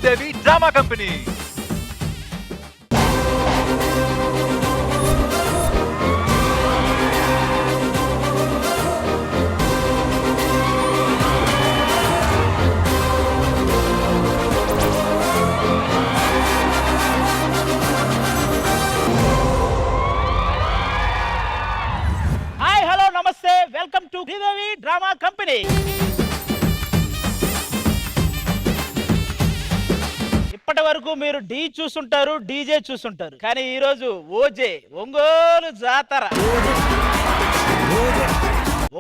Sridevi drama company. Hi hello నమస్తే, welcome to Sridevi drama company. ఇప్పటి వరకు మీరు డి చూసుంటారు, డీజే చూసుంటారు, కానీ ఈ రోజు ఓజే ఒంగోలు జాతర.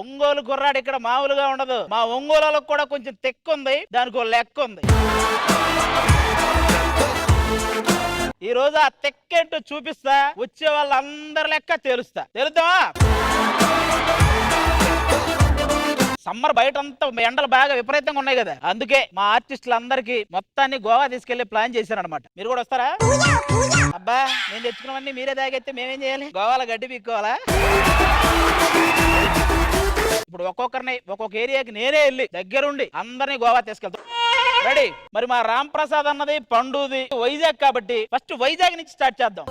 ఒంగోలు కుర్రాడు ఇక్కడ మామూలుగా ఉండదు. మా ఒంగోలులకు కూడా కొంచెం తెక్కుంది, దానికి ఒక లెక్క ఉంది. ఈ రోజు ఆ తెక్కేంటో చూపిస్తా, వచ్చే వాళ్ళందరి లెక్క తెలుద్దామా? సమ్మర్ బయట అంతా ఎండలు బాగా విపరీతంగా ఉన్నాయి కదా, అందుకే మా ఆర్టిస్టులందరికీ మొత్తాన్ని గోవా తీసుకెళ్లి ప్లాన్ చేశారనమాట. మీరు కూడా వస్తారా? అబ్బా, నేను తెచ్చుకున్నవన్నీ మీరే తాగైతే మేమేం చేయాలి? గోవాలో గడ్డి పీక్కోవాలా? ఇప్పుడు ఒక్కొక్కరిని ఒక్కొక్క ఏరియాకి నేనే వెళ్ళి దగ్గరుండి అందరినీ గోవా తీసుకెళ్తాం. రెడీ? మరి మా రామ్ ప్రసాద్ అన్నది పండుది వైజాగ్ కాబట్టి ఫస్ట్ వైజాగ్ నుంచి స్టార్ట్ చేద్దాం.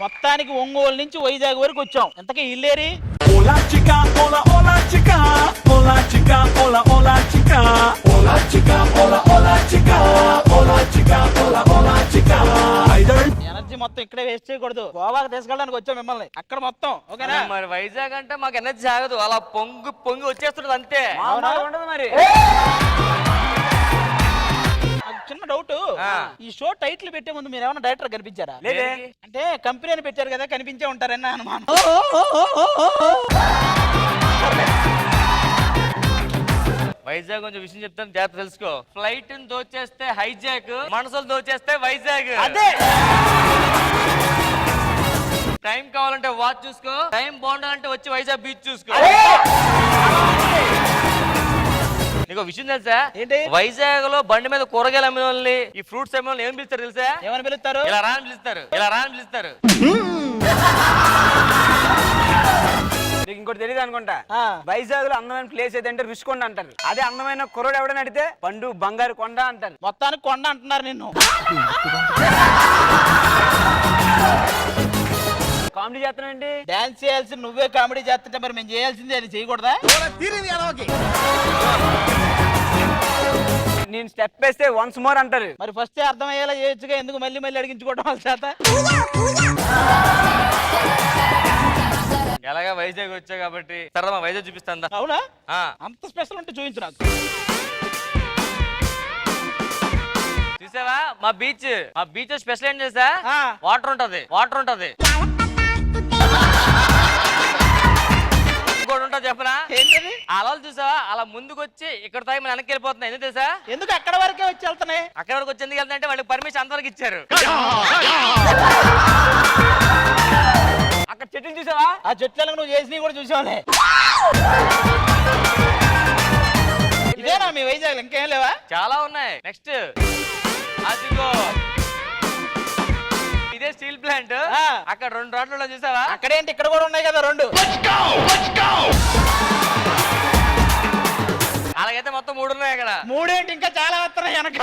మొత్తానికి ఒంగోలు నుంచి వైజాగ్ వరకు వచ్చాం. ఎంతకీ ఇల్లేరి? Hola chica, hola hola chica, hola chica, hola hola chica, hola chica, hola hola chica, hola chica, hola hola chica. Energy మొత్తం ఇక్కడే వేస్ట్ చేయకూడదు, గోవాకి తీసుకెళ్ళడానికి వచ్చాం మిమ్మల్ని. అక్కడ మొత్తం ఓకేనా? మరి వైజాగ్ అంటే మాకు ఎనర్జీ ఆగదు, అలా పొంగి పొంగి వచ్చేస్తుంది అంతే. ఉండదు మరి. చిన్న డౌట్, ఈ షో టైటిల్ పెట్టే ముందు మీరు ఏమైనా డైరెక్టర్ కనిపించారా? లేదే. అంటే కంపెనీ అని పెట్టారు కదా, కనిపించే ఉంటారన్న అనుమానం. వైజాగ్ కొంచెం విషయం చెప్తాను, జాగ్రత్త తెలుసుకో. ఫ్లైట్ దోచేస్తే హైజాక్, మనసులు దోచేస్తే వైజాగ్. అదే టైం కావాలంటే వాచ్ చూసుకో, టైం బాగుండాలంటే వచ్చి వైజాగ్ బీచ్ చూసుకో. నీకు విషయం తెలుసా? ఏంటి? వైజాగ్ లో బండి మీద కూరగాయలు అమ్మిన వాళ్ళని, ఈ ఫ్రూట్స్ అమ్మిన వాళ్ళని ఏం పిలుస్తారు తెలుసా? ఏమని పిలుస్తారు? ఇలా రా అని పిలుస్తారు, ఇలా రా అని పిలుస్తారు. నీకు ఇంకోటి తెలియదు అనుకుంటా, వైజాగ్ లో అందమైన ప్లేస్ ఏదంటే రుషికొండ అంటారు. అదే అందమైన కుర్రోడు ఎవడని అడిగితే పండు బంగారు కొండ అంటారు. మొత్తానికి కొండ అంటున్నారు నిన్ను. కామెడీ చేస్తున్నావు ఏంటి? డాన్స్ చేయాల్సి నువ్వే కామెడీ చేస్తుంటే మరి మేము చేయాల్సింది అది చేయకూడదా? నేను స్టెప్ వేస్తే వన్స్ మోర్ అంటారు. మరి ఫస్ట్ అర్థమయ్యేలా చేయొచ్చుగా, ఎందుకు మళ్ళీ మళ్ళీ అడిగించుకోవడం వాళ్ళ చేత? ఎలాగా వైజాగ్ వచ్చా కాబట్టి సరదా వైజాగ్ చూపిస్తాను. అవునా? అంత స్పెషల్ ఉంటే చూపించు నాకు. చూసావా మా బీచ్ స్పెషల్ ఏం చేసా? వాటర్ ఉంటది. ఇంకోటి ఉంటుంది చెప్పనా? ఏంటది? అలలు చూసావా, అలా ముందుకు వచ్చి ఇక్కడ తాగి మన వెనక్కి వెళ్ళిపోతున్నాయి. ఎందుకు తెలుసా? ఎందుకు అక్కడ వరకే వచ్చి వెళ్తున్నాయి? అక్కడ వరకు వచ్చి ఎందుకు వెళ్తాయంటే వాళ్ళకి పర్మిషన్ అంతవరకు ఇచ్చారు. అక్కడ చెట్లు చూసావా? ఆ చెట్లకు నువ్వు చేసినవి కూడా చూసావులే. ఇదేనా మీ వైజాగ్? ఇంకేం లేవా? చాలా ఉన్నాయి. నెక్స్ట్ అదిగో ఇదే స్టీల్ ప్లాంట్. అక్కడ 2 రోడ్లలో చూసావా? అక్కడేంటి, ఇక్కడ కూడా ఉన్నాయి కదా 2. అలాగైతే మొత్తం 3 ఉన్నాయి అక్కడ. 3 ఏంటి, ఇంకా చాలా వస్తున్నాయి వెనక.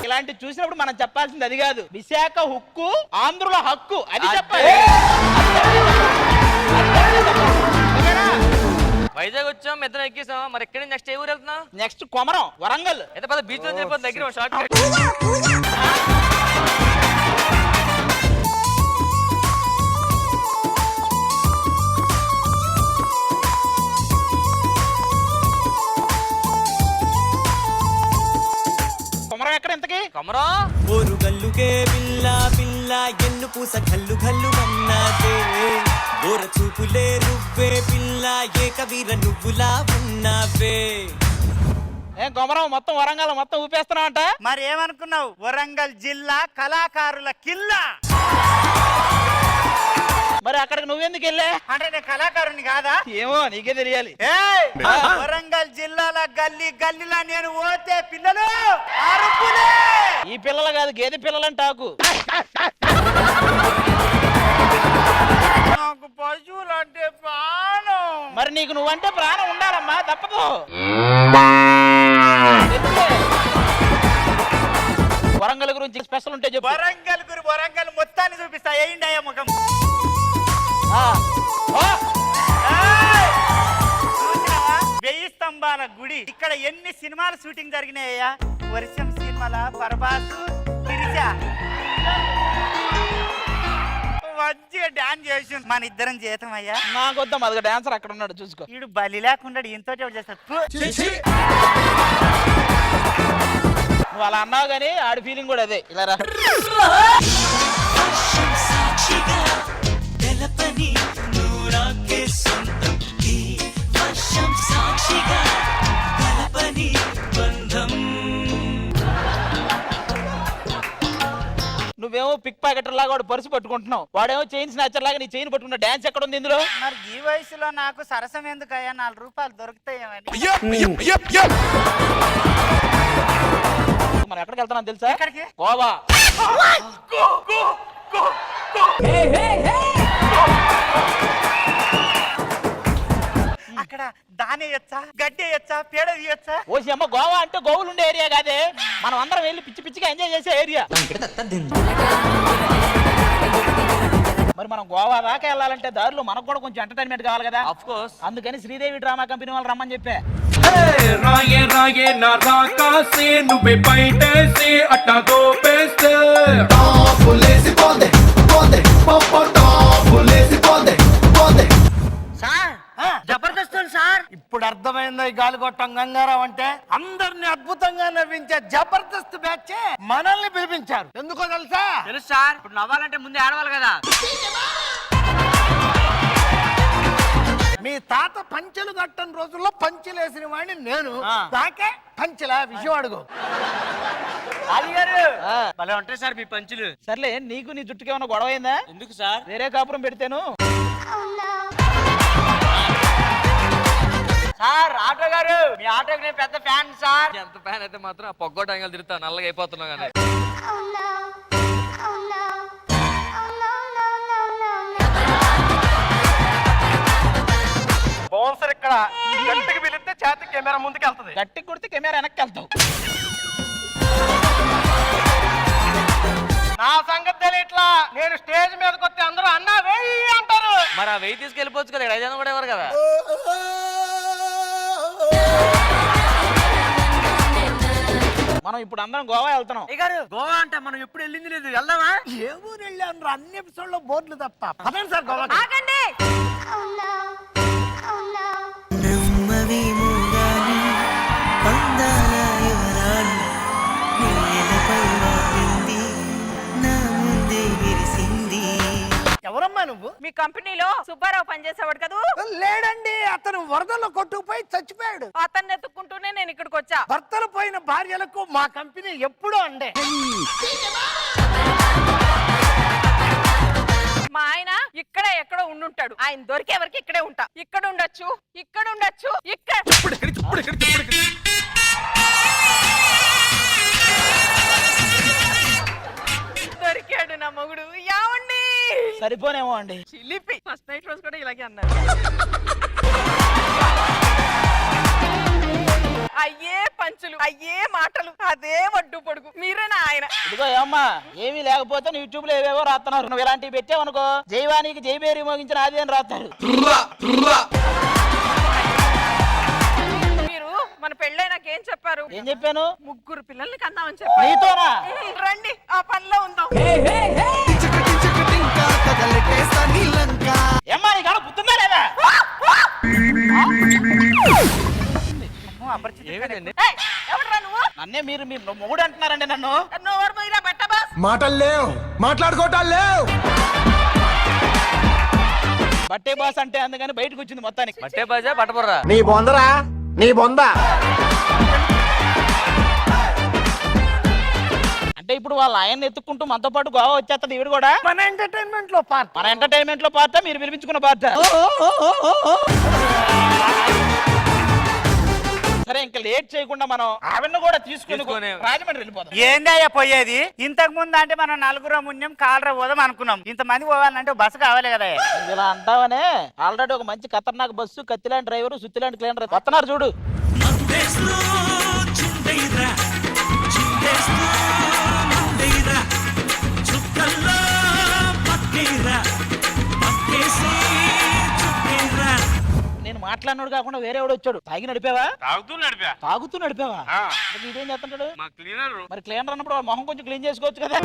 ఇలాంటి చూసినప్పుడు మనం చెప్పాల్సింది అది కాదు, విశాఖ హుక్కు ఆంధ్రుల హక్కు అది చెప్పాలి. వైజాగ్ వచ్చాం, ఇద్దరం ఎక్కేసాం. మరి ఎక్కడి నెక్స్ట్ ఏ ఊరు వెళ్తున్నాం? నెక్స్ట్ కొమరం, వరంగల్. అయితే పద బీచ్ లో చెప్పి దగ్గర షార్ట్ కట్. కొమరం ఎక్కడ ఇంతకి? కొమరం ఓరుగల్లుకే పిల్ల పిల్ల ఎన్ను పూస కల్లు కల్లు మన్నాదే, ఓర చూపులే రువ్వే పిల్ల ఏకవీర నువ్వులా ఉన్నావే. ఏం కొమరం మొత్తం వరంగల్ మొత్తం ఊపేస్తున్నావు అంట? మరి ఏమనుకున్నావు? వరంగల్ జిల్లా కళాకారుల కిల్లా. మరి అక్కడికి నువ్వెందుకు వెళ్ళా? అంటే నేను కళాకారుని కాదా? ఏమో నీకే తెలియాలి. వరంగల్ జిల్లాల గల్లీ గల్లీలా నేను పోతే పిల్లలు అరుపులే. ఈ పిల్లలు కాదు, గేదె పిల్లలంటాకు. నాకు పశువులు అంటే ప్రాణం. మరి నీకు నువ్వంటే ప్రాణం ఉండాలమ్మా, తప్పదు. వరంగల్ గురించి స్పెషల్ ఉంటే చెప్పు. వరంగల్ మొత్తాన్ని చూపిస్తా. ఏంటి అయ్యా ముఖం? చూసినావా? 1000 స్తంభాల గుడి. ఇక్కడ ఎన్ని సినిమాల షూటింగ్ జరిగినాయ్యా? వర్షం సినిమాల పరబాసు తిరిచా మంచిగా డాన్స్ చేసి మన ఇద్దరం జీతం అయ్యా. నాకొద్దాం, అది డాన్సర్ అక్కడ ఉన్నాడు చూసుకో. వీడు బలి లేకుండా ఎంతో చేస్తాడు. నువ్వు అలా అన్నావు కానీ ఆడి ఫీలింగ్ కూడా అదే. ఇలా రా. నువ్వేమో పిక్ పాకెటర్ లాగా వాడు పర్సు పట్టుకుంటున్నావు, వాడేమో చైన్ స్నాచర్ లాగా నీ చైన్ పట్టుకున్న. డాన్స్ ఎక్కడ ఉంది ఇందులో? మరి ఈ వయసులో నాకు సరసం ఎందుకయ్యా? 4 రూపాయలు దొరుకుతాయేమని. మనం ఎక్కడికి వెళ్తున్నాం తెలుసా? ఎక్కడికి? గోవా. అక్కడ దానేయచ్చా, గడ్డేయచ్చా, పేడ తీయచ్చా? ఓసి అమ్మ, గోవా అంటే గోవులు ఉండే ఏరియా కాదే. మనం అందరం వెళ్ళి పిచ్చి పిచ్చిగా ఎంజాయ్ చేసే ఏరియా. మరి మనం గోవా దాకా వెళ్ళాలంటే దారిలో మనకు కూడా కొంచెం ఎంటర్టైన్మెంట్ కావాలి కదా. Of course. అందుకని శ్రీదేవి డ్రామా కంపెనీ వాళ్ళు రమ్మని చెప్పా. రాయే రాయే నా రాకాసే నువ్వే బయటేసి అట్టా దోపేస్తే సార్, జబర్దస్త్ సార్. ఇప్పుడు అర్థమైందో ఈ గాలిగొట్టం గంగారావు అంటే? అందరిని అద్భుతంగా నవ్వించే జబర్దస్త్ బ్యాచ్ మనల్ని పిలిపించారు. ఎందుకో తెలుసా? తెలుసు సార్. ఇప్పుడు నవ్వాలంటే ముందే ఆడవాలి కదా. మీ తాత పంచెలు కట్టని రోజుల్లో పంచెలేసిన వాడిని నేను. దాకే పంచెలా విషయం అడుగు. భలే ఉంటాయి సార్ మీ పంచులు. సర్లే, నీకు నీ జుట్టుకి ఏమైనా గొడవ అయిందా? ఎందుకు సార్? వేరే కాపురం పెడితేను. సార్ ఆటో గారు, మీ ఆటోకి నేను పెద్ద ఫ్యాన్ సార్. ఎంత ఫ్యాన్ అయితే మాత్రం ఆ పొగ్గోట యాంగిల్ తిరుగుతా నల్లగా అయిపోతున్నావు కానీ. బౌన్సర్ ఇక్కడ గట్టికి పిలిస్తే చేతి కెమెరా ముందుకు వెళ్తుంది. గట్టి కొడితే కెమెరా వెనక్కి వెళ్తావు. నా సంగతి తెలియట్లా. నేను స్టేజ్ మీదకి వస్తే అందరూ అన్నా వెయ్యి అంటారు. మరి ఆ వెయ్యి తీసుకెళ్ళిపోవచ్చు కదా, 500 కూడా ఎవరు కదా. మనం ఇప్పుడు అందరం గోవా వెళ్తున్నాం. గోవా అంటే మనం ఎప్పుడు వెళ్ళింది లేదు. వెళ్దామా? ఏ ఊరు వెళ్ళాను? అన్ని ఎపిసోడ్ లో బోర్డులు తప్ప. పదండి సార్ గోవా. ఎవరమ్మా నువ్వు? మీ కంపెనీలో సుబ్బారావు పనిచేసేవాడు కదా? లేడండి, అతను వరదల్లో కొట్టుకుపోయి చచ్చిపోయాడు. అతన్ని ఎత్తుక్కుంటూనే నేను ఇక్కడికి వచ్చా. భర్తలు పోయిన భార్యలకు మా కంపెనీ ఎప్పుడూ అండే. మా ఆయన ఇక్కడే ఎక్కడో ఉండుంటాడు. ఆయన దొరికే వరకు ఇక్కడే ఉంటా. ఇక్కడ ఉండొచ్చు, ఇక్కడ ఉండొచ్చు, ఇక్కడ. దొరికాడు నా మొగుడు. యావండి సరిపోనేమో అండి. చిలిపి. ఫస్ట్ నైట్ రోజు కూడా ఇలాగే అన్నారు. అయ్యే పంచులు, అయ్యే మాటలు, అదే వడ్డు పొడుగు. మీరేనా ఆయన? ఇదిగో ఏమ్మా, ఏమీ లేకపోతే నువ్వు యూట్యూబ్ లో ఏవేవో రాస్తున్నారు. నువ్వు ఇలాంటివి పెట్టావనుకో, జైవానికి జైబేరి మోగించిన ఆది అని రాస్తారు. మీరు మన పెళ్ళైనాక ఏం చెప్పారు? ఏం చెప్పాను? 3 పిల్లల్ని కందామని చెప్పారు. నీతోనా? రండి ఆ పనిలో ఉందాం. ఏమ్మా, నీ కాడ గుర్తుందా లేదా? ఏమేనండి? ఏయ్, ఎవడ్రా నువ్వు? నన్నే మీరు మీ మొగుడు అంటున్నారండి నన్ను. నోరు మీరా బట్ట బాస్. మాటలు లేవు, మాట్లాడుకోవటాలు లేవు. బట్టే బాస్ అంటే అందుకని బయటకు వచ్చింది మొత్తానికి. బట్టే బాజా బట్టబుర్రా. నీ బొందరా, నీ బొంద. అంటే ఇప్పుడు వాళ్ళ ఆయన ఎత్తుక్కుంటూ మనతో పాటు గోవా వచ్చేస్తుంది ఈవిడ కూడా. మన ఎంటర్టైన్మెంట్ లో పార్ట్. మన ఎంటర్టైన్మెంట్ లో పార్టా, మీరు పిలిపించుకున్న పార్టా? సరే ఇంకా లేట్ చేయకుండా మనం ఆవిడను కూడా తీసుకుని రాజమండ్రి వెళ్ళిపోతాం. ఏందయ్యా పోయేది? ఇంతకు ముందు అంటే మనం నలుగురు మున్యం కాలరా పోదాం అనుకున్నాం. ఇంతమంది పోవాలంటే బస్సు కావాలి కదా. ఇలా అంటావనే ఆల్రెడీ ఒక మంచి ఖతర్నాక్ బస్సు, కత్తిలాంటి డ్రైవర్, సుత్తిలాంటి క్లీనర్ వస్తున్నారు చూడు. నేను మాట్లాడినాడు కాకుండా వేరే ఎవడు వచ్చాడు. తాగి నడిపావా? తాగుతూ నడిపావా? ఇదేం చేస్తుంటాడు మరి? క్లీనర్ అన్నప్పుడు వాళ్ళ మొహం కొంచెం క్లీన్ చేసుకోవచ్చు కదా.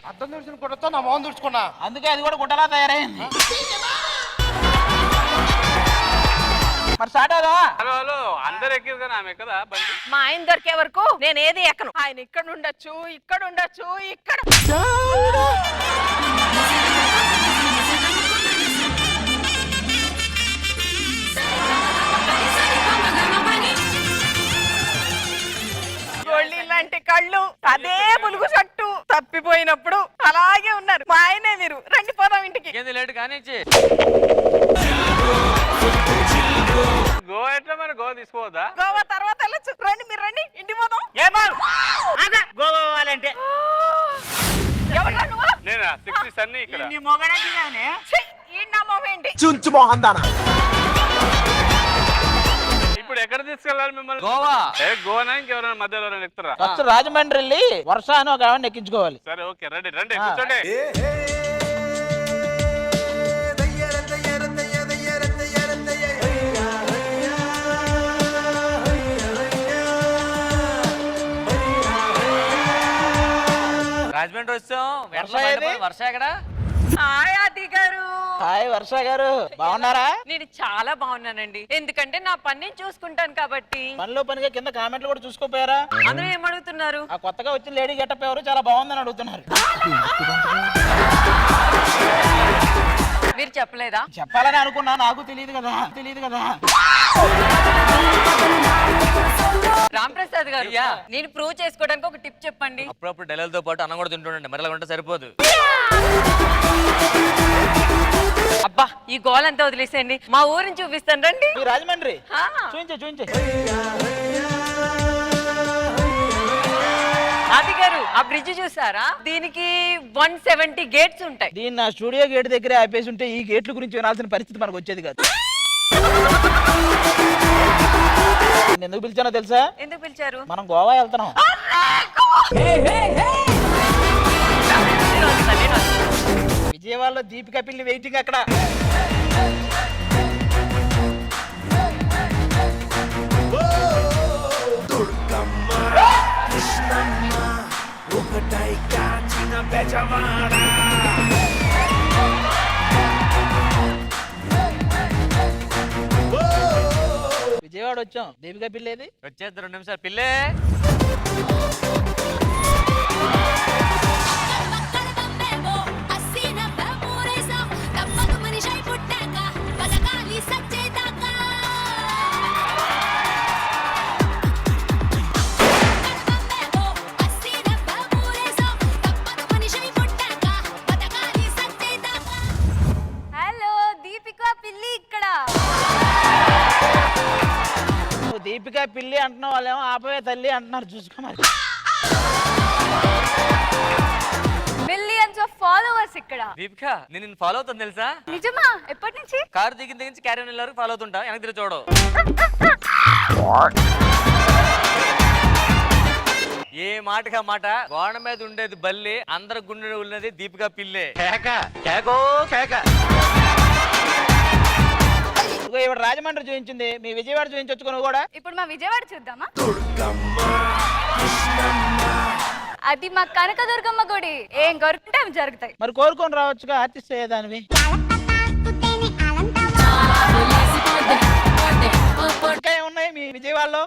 అర్థం చూసిన కొడతా నా మొహం తుడుచుకున్నా. అందుకే అది కూడా గుడ్డలా తయారైంది. మరి స్టార్ట్ అవుదా? హలో అందరు ఎక్కిరు కానీ ఆమె ఎక్కదా బండి? మా ఆయన దొరికే వరకు నేను ఏది ఎక్కను. ఆయన ఇక్కడ ఉండొచ్చు, ఇక్కడ ఉండొచ్చు, ఇక్కడ. లాంటి కళ్ళు, అదే బులుగు చట్టు, తప్పిపోయినప్పుడు అలాగే ఉన్నారు. మా ఆయనే మీరు. రండి పోదాం ఇంటికి. ఏంది లేట్ కానీ గోవా ఎట్లా మరి? గోవా తీసుకోవద్దా? గోవా తర్వాత వెళ్ళొచ్చు. రండి మీరు రండి, ఇంటికి పోదాం. గోవా పోవాలంటే ఎవరా నువ్వు? నేనా 60 సన్ని ఇక్కడ. నీ మొగడంటే ఛీ, ఈ నా మొహం ఏంటి? చుంచు మోహన్ దానా. ఇప్పుడు ఎక్కడ తీసుకెళ్ళాలి మిమ్మల్ని? గోవా. గోవానా ఇంకెవరైనా మధ్యలో ఎవరైనా ఎక్కుతారా? ఫస్ట్ రాజమండ్రి వెళ్ళి వర్ష అని ఒక ఆవిడని ఎక్కించుకోవాలి. సరే ఓకే రండి రండి కూర్చోండి. రాజమండ్రి వచ్చాం. వర్ష ఎక్కడ? హాయ్ ఆది గారు. హాయ్ వర్ష గారు, బాగున్నారా? నేను చాలా బాగున్నానండి. ఎందుకంటే నా పని నేను చూసుకుంటాను కాబట్టి. పనిలో పనిగా కింద కామెంట్లు కూడా చూసుకోపోయారా? అందరూ ఏమడుగుతున్నారు? ఆ కొత్తగా వచ్చిన లేడీ గెటప్ ఎవరు చాలా బాగుందని అడుగుతున్నారు. మీరు చెప్పలేదా? చెప్పాలని అనుకున్నా, నాకు తెలియదు కదా. రామ్ ప్రసాద్ గారు, నేను ప్రూవ్ చేసుకోవడానికి ఒక టిప్ చెప్పండి. అప్పుడప్పుడు డెలలతో పాటు అన్నం కూడా తింటుండండి, మరి అలా ఉంటే సరిపోదు. అబ్బా ఈ గోల్ అంతా వదిలేసేయండి, మా ఊరిని చూపిస్తాను రండి. మీ రాజమండ్రి ఆ. చూయించే. ఆది గారు, ఆ బ్రిడ్జ్ చూసారా? దీనికి 170 గేట్స్ ఉంటాయి. దీన్ని నా స్టూడియో గేట్ దగ్గరే ఆపేసి ఉంటే ఈ గేట్ల గురించి వినాల్సిన పరిస్థితి మనకు వచ్చేది కాదు. నేను ఎందుకు పిలిచానో తెలుసా? ఎందుకు పిలిచారు? మనం గోవా వెళ్తున్నాం. విజయవాడలో దీపిక పిల్లి వెయిటింగ్ అక్కడ. విజయవాడ వచ్చాం. దీపిక పిల్లి ఏది? వచ్చేది 2 నిమిషాలు. పిల్లే హలో దీపిక పిల్లి ఇక్కడ. దీపిక పిల్లి అంటున్నావు, వాళ్ళేమో ఆపవే తల్లి అంటున్నారు. చూసుకో మరి. మిలియన్స్ ఆఫ్ ఫాలోవర్స్ ఇక్కడ. దీపిక నేను నిన్ను ఫాలో అవుతాను తెలుసా? నిజమా? ఎప్పటి నుంచి? కారు దిగిన దగ్గర నుంచి క్యారీ వరకు ఫాలో అవుతుంటా. వెనక్కి తిరిగి చూడవు. ఏ మాటగా మాట గోడ మీద ఉండేది బల్లి, అందరి గుండె ఉన్నది దీపిక పిల్లే. ఇవిడ రాజమండ్రి చూపించింది, మీ విజయవాడ చూపించొచ్చుకో నువ్వు కూడా. ఇప్పుడు మా విజయవాడ చూద్దామా? అది మా కనకదుర్గమ్మ గుడి. ఏం కోరుకుంటే అవి జరుగుతాయి. మరి కోరుకొని రావచ్చుగా, ఆర్టిస్ట్ అయ్యేదానివి. ఇంకా ఏమున్నాయి మీ విజయవాడలో?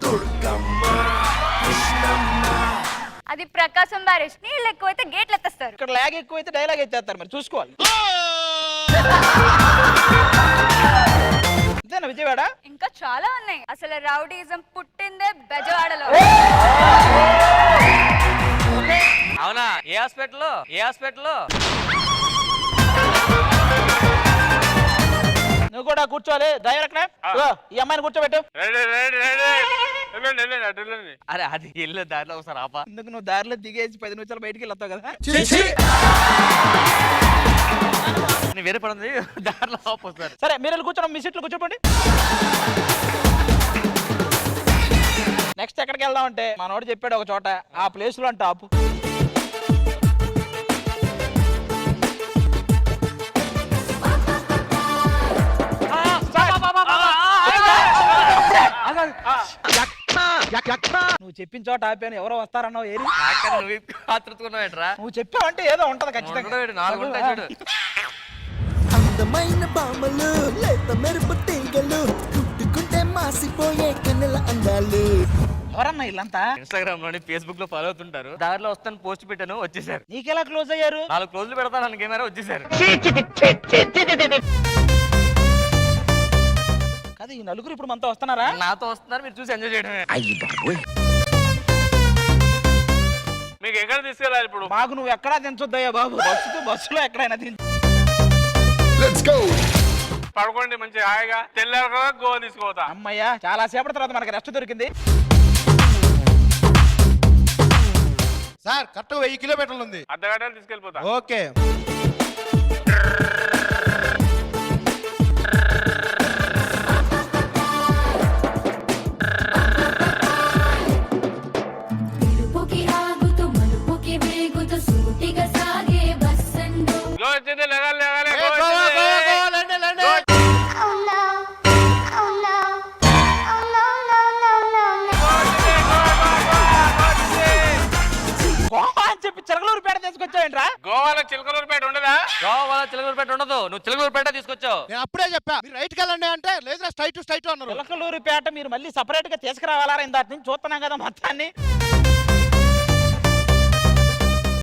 అది ప్రకాశం బ్యారేజ్. నీళ్ళు ఎక్కువైతే గేట్లు ఎత్తేస్తారు. ఇక్కడ లాగ్ ఎక్కువైతే డైలాగ్ ఎత్తేస్తారు, మరి చూసుకోవాలి. అంతేనా విజయవాడ? ఇంకా చాలా ఉన్నాయి. అసలు రౌడీజం పుట్టిందే బెజవాడలో. అవునా? ఏ హాస్పిటల్? ఏ హాస్పిటల్? నువ్వు కూడా కూర్చోవాలి. డ్రైవర్ అక్కడ ఇదిగో, ఈ అమ్మాయిని కూర్చోబెట్టు. రెడీ రెడీ రెడీ వెళ్ళండి వెళ్ళండి అటు వెళ్ళండి. అరే అది వెళ్ళే దారిలో ఒకసారి ఆపా. ఎందుకు నువ్వు దారిలో దిగేసి 10 నిమిషాలు బయటికి వెళ్ళొస్తావు కదా. నేను వేరే పడుంది దారిలో ఆపు ఒకసారి. సరే మీరు వెళ్ళి కూర్చోండి, మీ సీట్లు కూర్చోండి. నెక్స్ట్ ఎక్కడికి వెళ్దాం అంటే మనోడు చెప్పాడు ఒక చోట, ఆ ప్లేస్ లో అంటే ఆపు. నువ్వు చెప్పిన చోట ఆపాను, ఎవరో వస్తారన్నావు. ఏరి నాకన్నా నువ్వు ఆతృతుకున్నావేంట్రా? నువ్వు చెప్పావంటే ఏదో ఉంటది ఖచ్చితంగా. ఉండడు, 4 ఉంటాయి చూడు. అందమైన బామలు లేత మెరుపు తీగలు కుట్టుకుంటే మాసిపోయే కన్నెల అందాలు. ఎవరన్నా వీళ్ళంతా? ఇన్స్టాగ్రామ్ లోని ఫేస్బుక్ లో ఫాలో అవుతుంటారు. దారిలో వస్తాను పోస్ట్ పెట్టాను, వచ్చేసారు. నీకెలా క్లోజ్ అయ్యారు? 4 క్లోజ్లు పెడతాను కెమెరా, వచ్చేసారు. కాదు ఈ నలుగురు ఇప్పుడు మనతో వస్తున్నారా? నాతో వస్తున్నారు, మీరు చూసి ఎంజాయ్ చేయడమే. మీకు ఎక్కడ తీసుకెళ్ళాలి ఇప్పుడు? మాకు నువ్వు ఎక్కడా దించొద్దయ్యా బాబు. బస్సులో ఎక్కడైనా దించు. పడుకోండి మంచి హాయిగా. తెల్లారు కదా గోవా తీసుకుపోతా. అమ్మయ్యా, చాలా సేపటి తర్వాత మనకి రెస్ట్ దొరికింది. సార్ కరెక్ట్ 1000 కిలోమీటర్లు ఉంది. అర్ధగంటలు తీసుకెళ్ళిపోతా. ఓకే. గో వచ్చింది, లేగాలి లేగాలి. ఏ, గో గోవా, వచ్చింది. గోవా, గోవా, లండి, లండి. గోవా అని చెప్పి చిలకలూరుపేట తీసుకొచ్చావేంట్రా? గోవాలో చిలకలూరుపేట ఉండదా? గోవాలో చిలకలూరుపేట ఉండదు, నువ్వు చిలకలూరుపేట తీసుకొచ్చావు. నేను అప్పుడే చెప్పా మీరు రైట్కి వెళ్ళండి అంటే లేదు స్ట్రైట్ అన్నారు. చిలకలూరుపేట మీరు మళ్ళీ సపరేట్ గా తీసుకురావాలా? ఇందాటి నుంచి చూస్తున్నాం కదా మొత్తాన్ని.